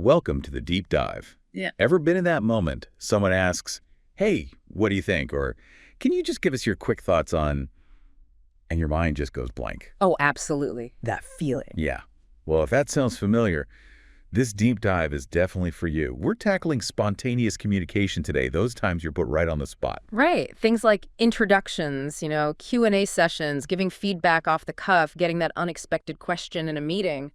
Welcome to the deep dive. Yeah. Ever been in that moment? Someone asks, hey, what do you think? Or can you just give us your quick thoughts on, and your mind just goes blank. Oh, absolutely. That feeling. Yeah. Well, if that sounds familiar, this deep dive is definitely for you. We're tackling spontaneous communication today, those times you're put right on the spot. Right. Things like introductions, Q&A sessions, giving feedback off the cuff, getting that unexpected question in a meeting.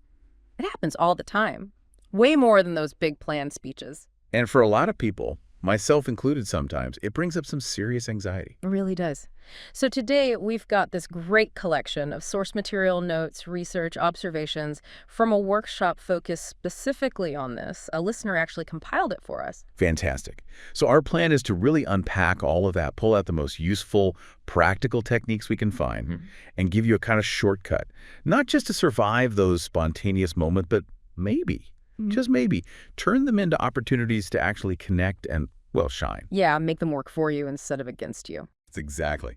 It happens all the time. Way more than those big planned speeches. And for a lot of people, myself included sometimes, it brings up some serious anxiety. It really does. So today we've got this great collection of source material, notes, research, observations from a workshop focused specifically on this. A listener actually compiled it for us. Fantastic. So our plan is to really unpack all of that, pull out the most useful, practical techniques we can find, and give you a kind of shortcut. Not just to survive those spontaneous moments, but maybe, just maybe, turn them into opportunities to actually connect and, well, shine. Yeah, make them work for you instead of against you. That's exactly.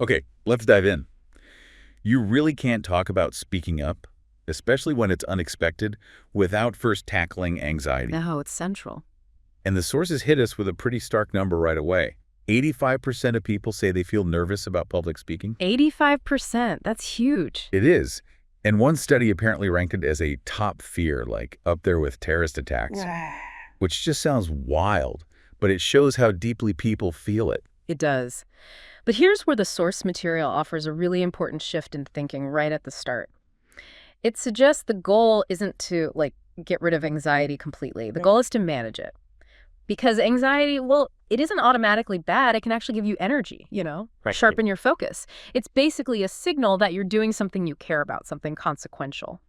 Okay, let's dive in. You really can't talk about speaking up, especially when it's unexpected, without first tackling anxiety. No, it's central. And the sources hit us with a pretty stark number right away. 85% of people say they feel nervous about public speaking. 85%. That's huge. It is. And one study apparently ranked it as a top fear, like up there with terrorist attacks, which just sounds wild, but it shows how deeply people feel it. It does. But here's where the source material offers a really important shift in thinking right at the start. It suggests the goal isn't to, get rid of anxiety completely. The goal is to manage it. Because anxiety, well, it isn't automatically bad. It can actually give you energy, sharpen your focus. It's basically a signal that you're doing something you care about, something consequential.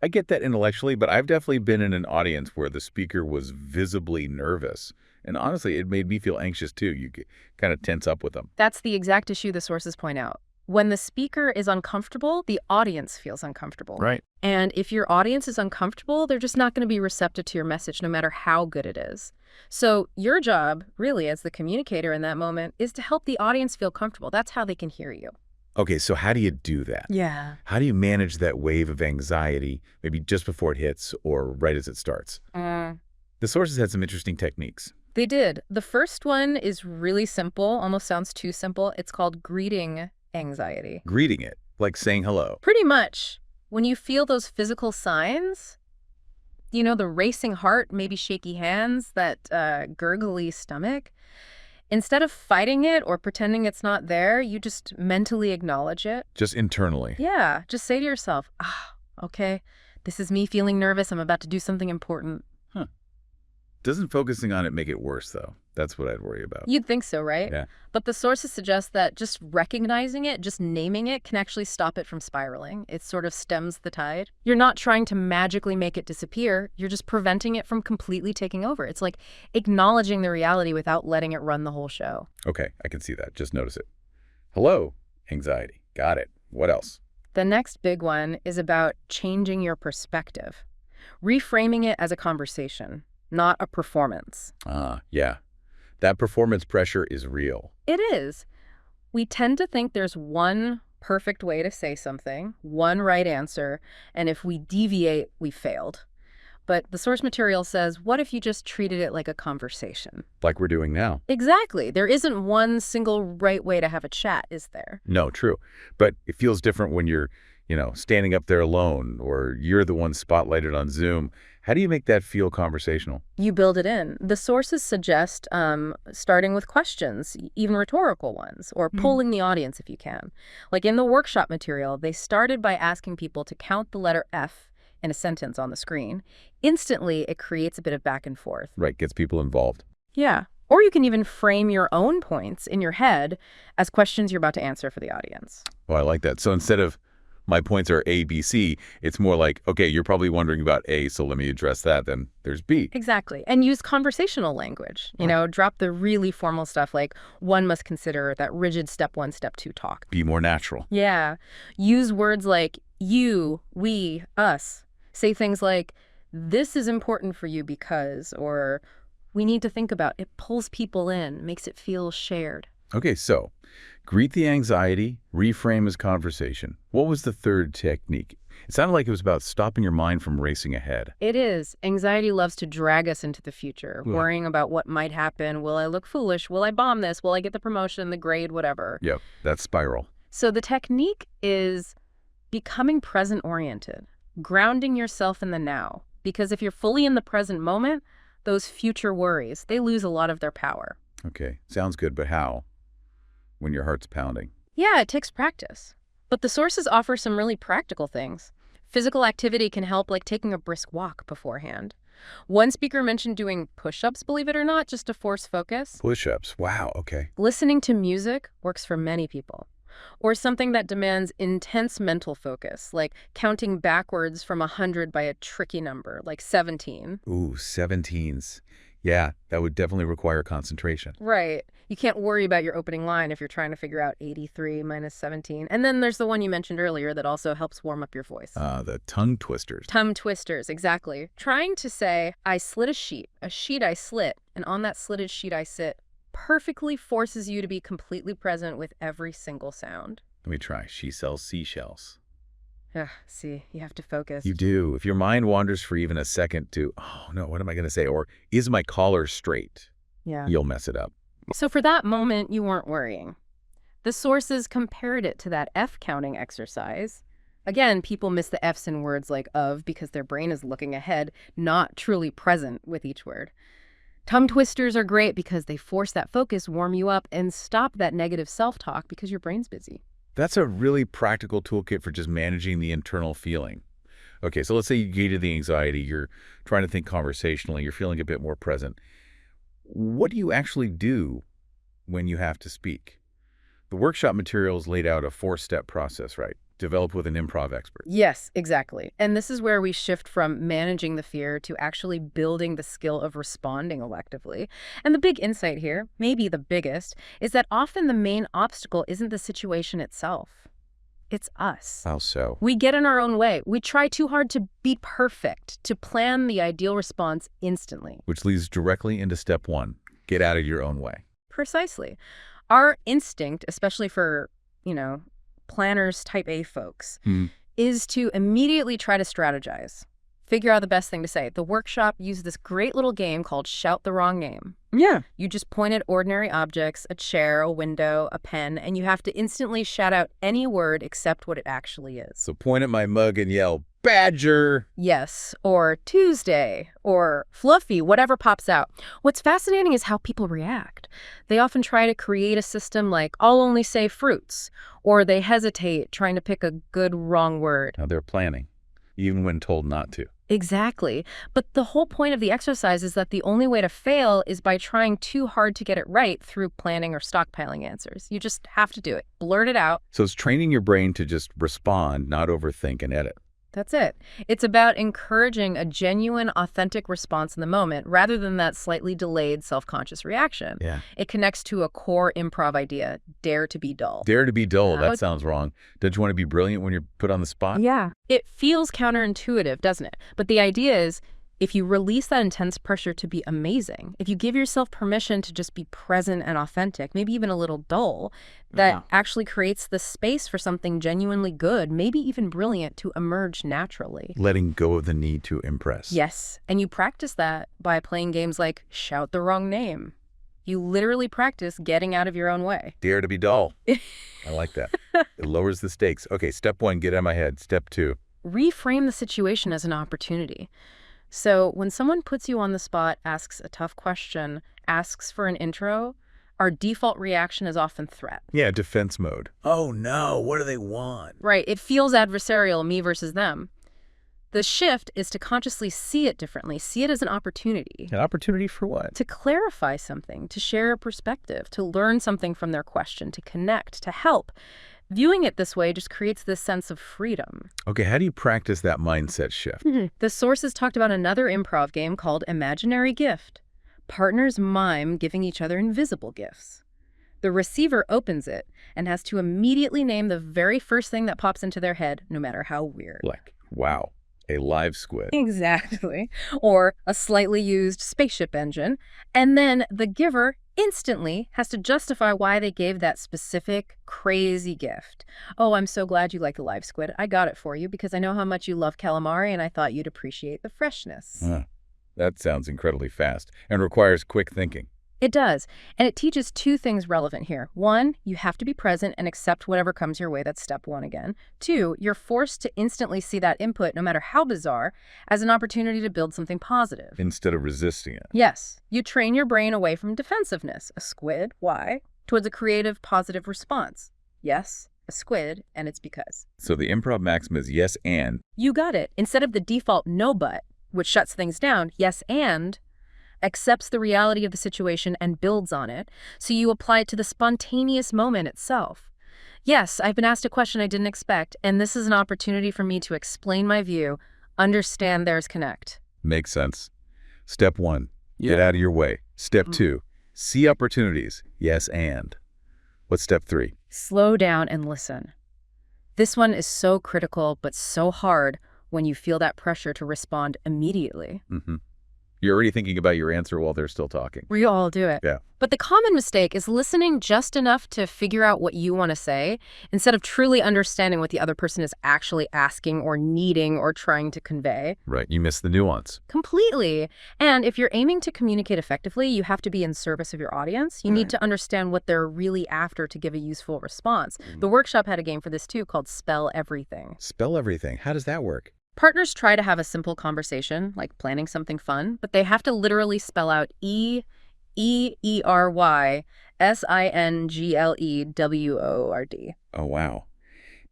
I get that intellectually, but I've definitely been in an audience where the speaker was visibly nervous. And honestly, it made me feel anxious too. You kind of tense up with them. That's the exact issue the sources point out. When the speaker is uncomfortable, the audience feels uncomfortable. Right. And if your audience is uncomfortable, they're just not going to be receptive to your message, no matter how good it is. So your job, really, as the communicator in that moment, is to help the audience feel comfortable. That's how they can hear you. Okay, so how do you do that? Yeah. How do you manage that wave of anxiety, maybe just before it hits or right as it starts? The sources had some interesting techniques. They did. The first one is really simple, almost sounds too simple. It's called greeting anxiety. Greeting it, like saying hello. Pretty much. When you feel those physical signs, the racing heart, maybe shaky hands, that gurgly stomach, instead of fighting it or pretending it's not there, you just mentally acknowledge it. Just internally. Yeah, just say to yourself, okay, this is me feeling nervous. I'm about to do something important. Doesn't focusing on it make it worse, though? That's what I'd worry about. You'd think so, right? Yeah. But the sources suggest that just recognizing it, just naming it, can actually stop it from spiraling. It sort of stems the tide. You're not trying to magically make it disappear. You're just preventing it from completely taking over. It's like acknowledging the reality without letting it run the whole show. Okay, I can see that. Just notice it. Hello, anxiety. Got it. What else? The next big one is about changing your perspective. Reframing it as a conversation, not a performance. Yeah. That performance pressure is real. It is. We tend to think there's one perfect way to say something, one right answer, and if we deviate, we failed. But the source material says, what if you just treated it like a conversation? Like we're doing now. Exactly. There isn't one single right way to have a chat, is there? No, true. But it feels different when you're, standing up there alone, or you're the one spotlighted on Zoom. How do you make that feel conversational? You build it in. The sources suggest starting with questions, even rhetorical ones, or polling the audience if you can. Like in the workshop material, they started by asking people to count the letter F in a sentence on the screen. Instantly, it creates a bit of back and forth. Right, gets people involved. Yeah. Or you can even frame your own points in your head as questions you're about to answer for the audience. Oh, I like that. So instead of my points are A, B, C, it's more like, okay, you're probably wondering about A, so let me address that. Then there's B. Exactly. And use conversational language. Drop the really formal stuff like one must consider that rigid step 1, step 2 talk. Be more natural. Yeah. Use words like you, we, us. Say things like, this is important for you because, or we need to think about. It pulls people in, makes it feel shared. Okay, so greet the anxiety, reframe as conversation. What was the third technique? It sounded like it was about stopping your mind from racing ahead. It is. Anxiety loves to drag us into the future, Ugh. worrying about what might happen. Will I look foolish? Will I bomb this? Will I get the promotion, the grade, whatever? Yep, that spiral. So the technique is becoming present-oriented, grounding yourself in the now. Because if you're fully in the present moment, those future worries, they lose a lot of their power. Okay, sounds good, but how? When your heart's pounding. Yeah, it takes practice. But the sources offer some really practical things. Physical activity can help, like taking a brisk walk beforehand. One speaker mentioned doing push-ups, believe it or not, just to force focus. Push-ups, wow, okay. Listening to music works for many people. Or something that demands intense mental focus, like counting backwards from 100 by a tricky number, like 17. Ooh, 17s. Yeah, that would definitely require concentration. Right. You can't worry about your opening line if you're trying to figure out 83 minus 17. And then there's the one you mentioned earlier that also helps warm up your voice. The tongue twisters. Tongue twisters, exactly. Trying to say, I slit a sheet I slit, and on that slitted sheet I sit, perfectly forces you to be completely present with every single sound. Let me try. She sells seashells. Ugh, see, you have to focus. You do. If your mind wanders for even a second to, oh no, what am I going to say? Or is my collar straight? Yeah. You'll mess it up. So for that moment, you weren't worrying. The sources compared it to that F counting exercise. Again, people miss the Fs in words like of because their brain is looking ahead, not truly present with each word. Tongue twisters are great because they force that focus, warm you up, and stop that negative self-talk because your brain's busy. That's a really practical toolkit for just managing the internal feeling. Okay, so let's say you gated the anxiety, you're trying to think conversationally, you're feeling a bit more present. What do you actually do when you have to speak? The workshop materials laid out a 4-step process, right? Developed with an improv expert. Yes, exactly. And this is where we shift from managing the fear to actually building the skill of responding electively. And the big insight here, maybe the biggest, is that often the main obstacle isn't the situation itself. It's us. How so? We get in our own way. We try too hard to be perfect, to plan the ideal response instantly. Which leads directly into step 1. Get out of your own way. Precisely. Our instinct, especially for, planners type A folks, is to immediately try to strategize, figure out the best thing to say. The workshop used this great little game called Shout the Wrong Name. Yeah. You just point at ordinary objects, a chair, a window, a pen, and you have to instantly shout out any word except what it actually is. So point at my mug and yell, Badger! Yes, or Tuesday, or Fluffy, whatever pops out. What's fascinating is how people react. They often try to create a system like, I'll only say fruits, or they hesitate trying to pick a good wrong word. Now they're planning, even when told not to. Exactly. But the whole point of the exercise is that the only way to fail is by trying too hard to get it right through planning or stockpiling answers. You just have to do it. Blurt it out. So it's training your brain to just respond, not overthink and edit. That's it. It's about encouraging a genuine, authentic response in the moment rather than that slightly delayed, self-conscious reaction. Yeah. It connects to a core improv idea, dare to be dull. Dare to be dull. That sounds wrong. Don't you want to be brilliant when you're put on the spot? Yeah. It feels counterintuitive, doesn't it? But the idea is, if you release that intense pressure to be amazing, if you give yourself permission to just be present and authentic, maybe even a little dull, that actually creates the space for something genuinely good, maybe even brilliant, to emerge naturally. Letting go of the need to impress. Yes, and you practice that by playing games like Shout the Wrong Name. You literally practice getting out of your own way. Dare to be dull. I like that. It lowers the stakes. Okay, step 1, get out of my head. Step 2. Reframe the situation as an opportunity. So when someone puts you on the spot, asks a tough question, asks for an intro, our default reaction is often threat. Yeah, defense mode. Oh no, what do they want? Right, it feels adversarial, me versus them. The shift is to consciously see it differently, see it as an opportunity. An opportunity for what? To clarify something, to share a perspective, to learn something from their question, to connect, to help. Viewing it this way just creates this sense of freedom. Okay, how do you practice that mindset shift? The sources talked about another improv game called Imaginary Gift. Partners mime giving each other invisible gifts. The receiver opens it and has to immediately name the very first thing that pops into their head, no matter how weird. Like, wow. A live squid. Exactly. Or a slightly used spaceship engine. And then the giver instantly has to justify why they gave that specific crazy gift. Oh, I'm so glad you like the live squid. I got it for you because I know how much you love calamari and I thought you'd appreciate the freshness. Huh. That sounds incredibly fast and requires quick thinking. It does. And it teaches two things relevant here. One, you have to be present and accept whatever comes your way. That's step one again. Two, you're forced to instantly see that input, no matter how bizarre, as an opportunity to build something positive. Instead of resisting it. Yes, you train your brain away from defensiveness. A squid, why? Towards a creative, positive response. Yes, a squid, and it's because. So the improv maxim is yes and. You got it. Instead of the default no but, which shuts things down, yes and accepts the reality of the situation and builds on it, so you apply it to the spontaneous moment itself. Yes, I've been asked a question I didn't expect, and this is an opportunity for me to explain my view, understand theirs, connect. Makes sense. Step 1, get out of your way. Step 2, see opportunities. Yes and. What's step 3? Slow down and listen. This one is so critical, but so hard when you feel that pressure to respond immediately. You're already thinking about your answer while they're still talking. We all do it. Yeah. But the common mistake is listening just enough to figure out what you want to say instead of truly understanding what the other person is actually asking or needing or trying to convey. Right, you miss the nuance. Completely. And if you're aiming to communicate effectively, you have to be in service of your audience. You need to understand what they're really after to give a useful response. The workshop had a game for this too called Spell Everything. Spell everything. How does that work? Partners try to have a simple conversation, like planning something fun, but they have to literally spell out EERYSINGLEWORD. Oh, wow.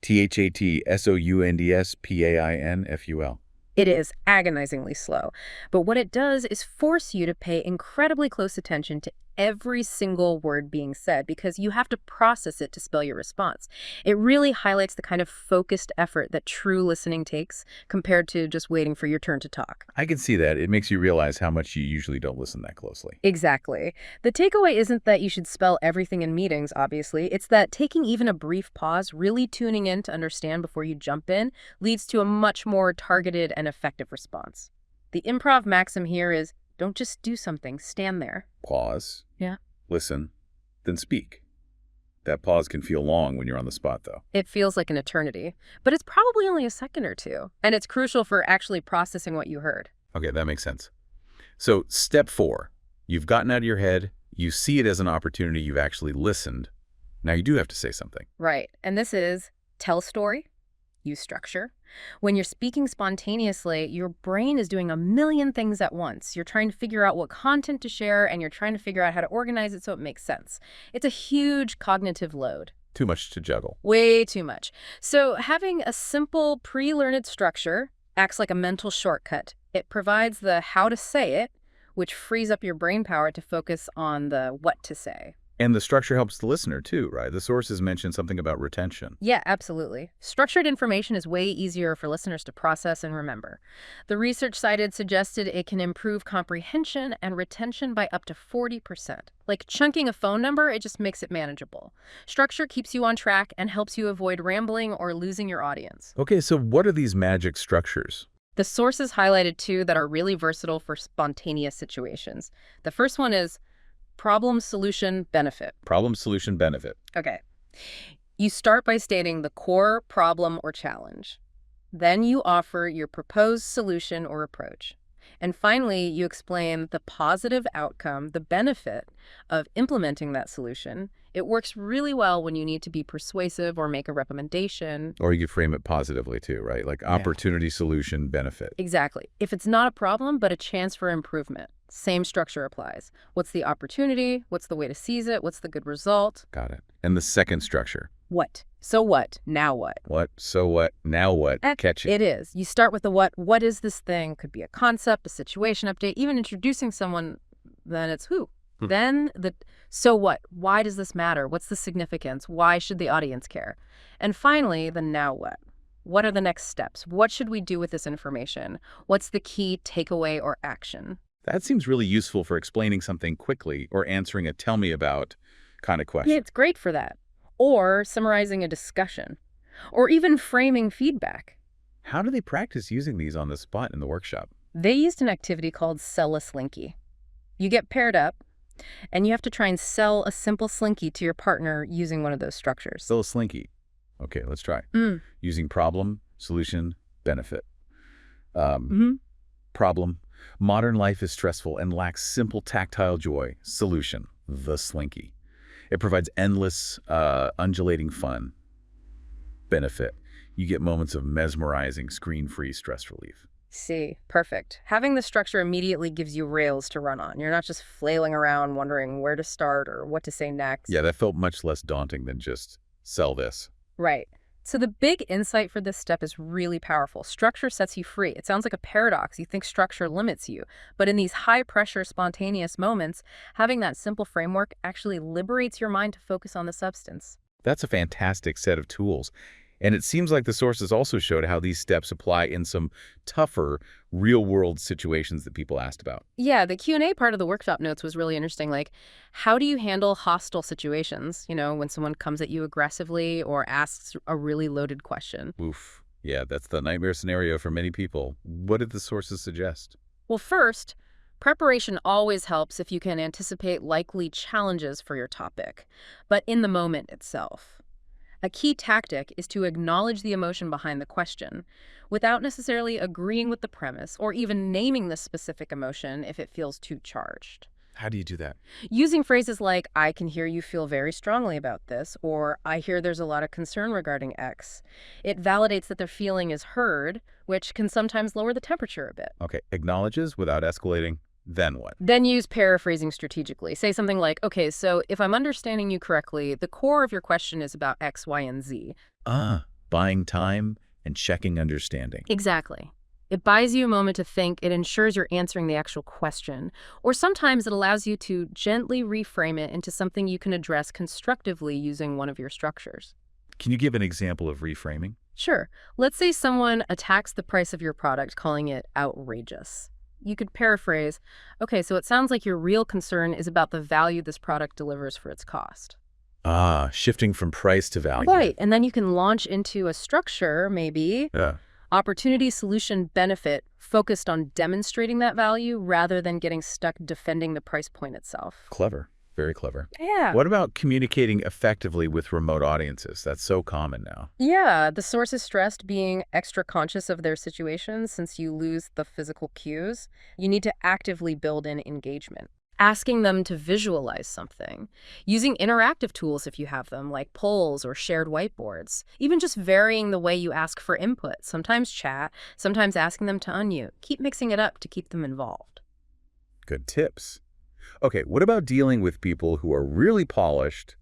THATSOUNDSPAINFUL. It is agonizingly slow, but what it does is force you to pay incredibly close attention to every single word being said because you have to process it to spell your response. It really highlights the kind of focused effort that true listening takes compared to just waiting for your turn to talk. I can see that. It makes you realize how much you usually don't listen that closely. Exactly. The takeaway isn't that you should spell everything in meetings, obviously. It's that taking even a brief pause, really tuning in to understand before you jump in, leads to a much more targeted and effective response. The improv maxim here is, don't just do something, stand there. Pause. Yeah. Listen. Then speak. That pause can feel long when you're on the spot, though. It feels like an eternity, but it's probably only a second or two, and it's crucial for actually processing what you heard. Okay, that makes sense. So, step 4. You've gotten out of your head. You see it as an opportunity. You've actually listened. Now you do have to say something. Right, and this is tell story, use structure. When you're speaking spontaneously, your brain is doing a million things at once. You're trying to figure out what content to share, and you're trying to figure out how to organize it so it makes sense. It's a huge cognitive load. Too much to juggle. Way too much. So having a simple pre-learned structure acts like a mental shortcut. It provides the how to say it, which frees up your brain power to focus on the what to say. And the structure helps the listener, too, right? The sources mentioned something about retention. Yeah, absolutely. Structured information is way easier for listeners to process and remember. The research cited suggested it can improve comprehension and retention by up to 40%. Like chunking a phone number, it just makes it manageable. Structure keeps you on track and helps you avoid rambling or losing your audience. Okay, so what are these magic structures? The sources highlighted two that are really versatile for spontaneous situations. The first one is problem, solution, benefit. Problem, solution, benefit. Okay. You start by stating the core problem or challenge. Then you offer your proposed solution or approach. And finally, you explain the positive outcome, the benefit of implementing that solution. It works really well when you need to be persuasive or make a recommendation. Or you could frame it positively, too, right? Like opportunity, solution, benefit. Exactly. If it's not a problem, but a chance for improvement, same structure applies. What's the opportunity? What's the way to seize it? What's the good result? Got it. And the second structure? What? So what? Now what? What? So what? Now what? Catchy. It is. You start with the what. What is this thing? Could be a concept, a situation update, even introducing someone. Then it's who. Then the so what? Why does this matter? What's the significance? Why should the audience care? And finally, the now what? What are the next steps? What should we do with this information? What's the key takeaway or action? That seems really useful for explaining something quickly or answering a tell me about kind of question. Yeah, it's great for that. Or summarizing a discussion. Or even framing feedback. How do they practice using these on the spot in the workshop? They used an activity called Sell a Slinky. You get paired up, and you have to try and sell a simple slinky to your partner using one of those structures. Still a slinky. Okay, let's try. Mm. Using problem, solution, benefit. hmm Problem. Modern life is stressful and lacks simple tactile joy. Solution. The slinky. It provides endless, undulating fun. Benefit. You get moments of mesmerizing, screen-free stress relief. See, perfect. Having the structure immediately gives you rails to run on. You're not just flailing around wondering where to start or what to say next. Yeah, that felt much less daunting than just sell this. Right. So the big insight for this step is really powerful. Structure sets you free. It sounds like a paradox. You think structure limits you. But in these high-pressure, spontaneous moments, having that simple framework actually liberates your mind to focus on the substance. That's a fantastic set of tools. And it seems like the sources also showed how these steps apply in some tougher, real-world situations that people asked about. Yeah, the Q&A part of the workshop notes was really interesting. Like, how do you handle hostile situations? You know, when someone comes at you aggressively or asks a really loaded question. Oof. Yeah, that's the nightmare scenario for many people. What did the sources suggest? Well, first, preparation always helps if you can anticipate likely challenges for your topic, but in the moment itself. A key tactic is to acknowledge the emotion behind the question without necessarily agreeing with the premise or even naming the specific emotion if it feels too charged. How do you do that? Using phrases like, I can hear you feel very strongly about this, or I hear there's a lot of concern regarding X. It validates that their feeling is heard, which can sometimes lower the temperature a bit. Okay, acknowledges without escalating. Then what? Then use paraphrasing strategically. Say something like, okay, so if I'm understanding you correctly, the core of your question is about X, Y, and Z. Buying time and checking understanding. Exactly. It buys you a moment to think. It ensures you're answering the actual question. Or sometimes it allows you to gently reframe it into something you can address constructively using one of your structures. Can you give an example of reframing? Sure. Let's say someone attacks the price of your product, calling it outrageous. You could paraphrase, okay, so it sounds like your real concern is about the value this product delivers for its cost. Shifting from price to value. Right, and then you can launch into a structure, maybe, Yeah. opportunity, solution, benefit, focused on demonstrating that value rather than getting stuck defending the price point itself. Clever. Very clever. Yeah. What about communicating effectively with remote audiences? That's so common now. Yeah, the sources stressed being extra conscious of their situation since you lose the physical cues. You need to actively build in engagement. Asking them to visualize something. Using interactive tools if you have them, like polls or shared whiteboards. Even just varying the way you ask for input. Sometimes chat, sometimes asking them to unmute. Keep mixing it up to keep them involved. Good tips. Okay, what about dealing with people who are really polished,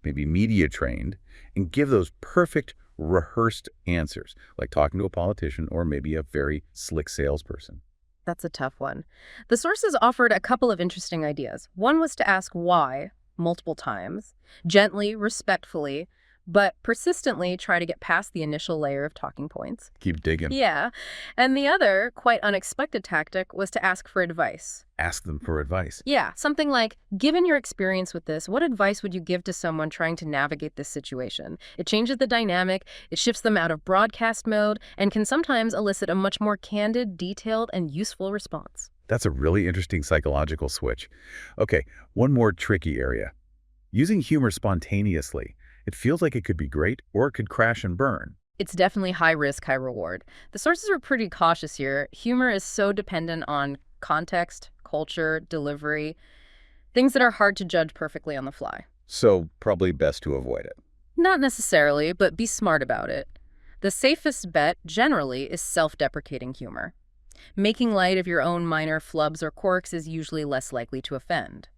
maybe media trained, and give those perfect rehearsed answers, like talking to a politician or maybe a very slick salesperson? That's a tough one. The sources offered a couple of interesting ideas. One was to ask why multiple times, gently, respectfully, but persistently try to get past the initial layer of talking points. Keep digging. Yeah. And the other, quite unexpected tactic was to ask for advice. Ask them for advice. Yeah, something like, given your experience with this, what advice would you give to someone trying to navigate this situation? It changes the dynamic, it shifts them out of broadcast mode, and can sometimes elicit a much more candid, detailed, and useful response. That's a really interesting psychological switch. Okay, one more tricky area. Using humor spontaneously. It feels like it could be great, or it could crash and burn. It's definitely high risk, high reward. The sources were pretty cautious here. Humor is so dependent on context, culture, delivery, things that are hard to judge perfectly on the fly. So probably best to avoid it. Not necessarily, but be smart about it. The safest bet, generally, is self-deprecating humor. Making light of your own minor flubs or quirks is usually less likely to offend.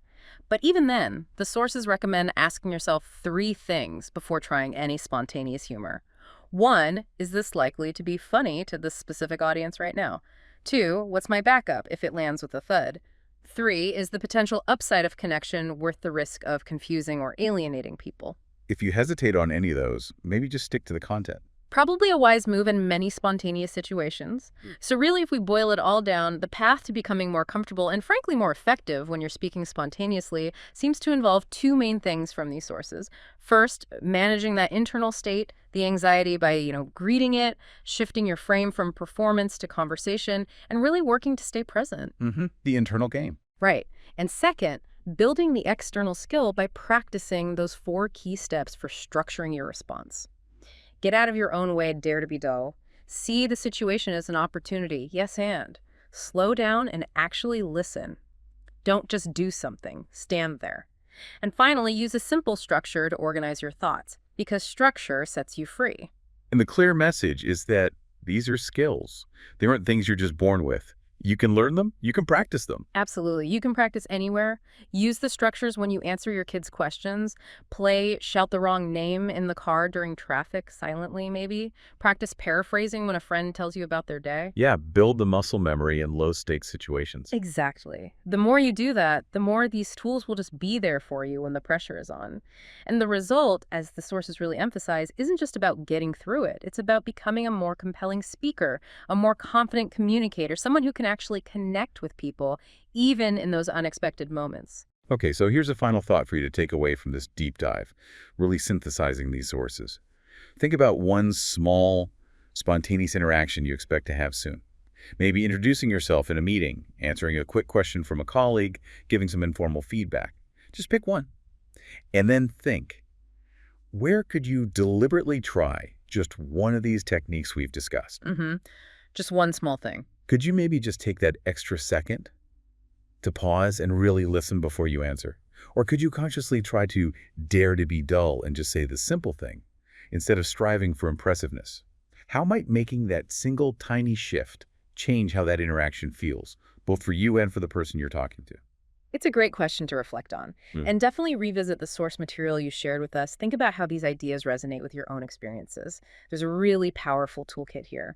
But even then, the sources recommend asking yourself 3 things before trying any spontaneous humor. 1, is this likely to be funny to this specific audience right now? 2, what's my backup if it lands with a thud? 3, is the potential upside of connection worth the risk of confusing or alienating people? If you hesitate on any of those, maybe just stick to the content. Probably a wise move in many spontaneous situations. Mm. So really, if we boil it all down, the path to becoming more comfortable and frankly more effective when you're speaking spontaneously seems to involve two main things from these sources. First, managing that internal state, the anxiety by, greeting it, shifting your frame from performance to conversation, and really working to stay present. The internal game. Right. And second, building the external skill by practicing those 4 key steps for structuring your response. Get out of your own way, dare to be dull. See the situation as an opportunity, yes and. Slow down and actually listen. Don't just do something, stand there. And finally, use a simple structure to organize your thoughts, because structure sets you free. And the clear message is that these are skills. They aren't things you're just born with. You can learn them, you can practice them. Absolutely. You can practice anywhere. Use the structures when you answer your kids' questions. Play shout the wrong name in the car during traffic silently, maybe. Practice paraphrasing when a friend tells you about their day. Yeah, build the muscle memory in low-stakes situations. Exactly. The more you do that, the more these tools will just be there for you when the pressure is on. And the result, as the sources really emphasize, isn't just about getting through it. It's about becoming a more compelling speaker, a more confident communicator, someone who can actually connect with people, even in those unexpected moments. Okay, so here's a final thought for you to take away from this deep dive, really synthesizing these sources. Think about one small, spontaneous interaction you expect to have soon. Maybe introducing yourself in a meeting, answering a quick question from a colleague, giving some informal feedback. Just pick one. And then think, where could you deliberately try just one of these techniques we've discussed? Just one small thing. Could you maybe just take that extra second to pause and really listen before you answer? Or could you consciously try to dare to be dull and just say the simple thing instead of striving for impressiveness? How might making that single tiny shift change how that interaction feels, both for you and for the person you're talking to? It's a great question to reflect on. And definitely revisit the source material you shared with us. Think about how these ideas resonate with your own experiences. There's a really powerful toolkit here.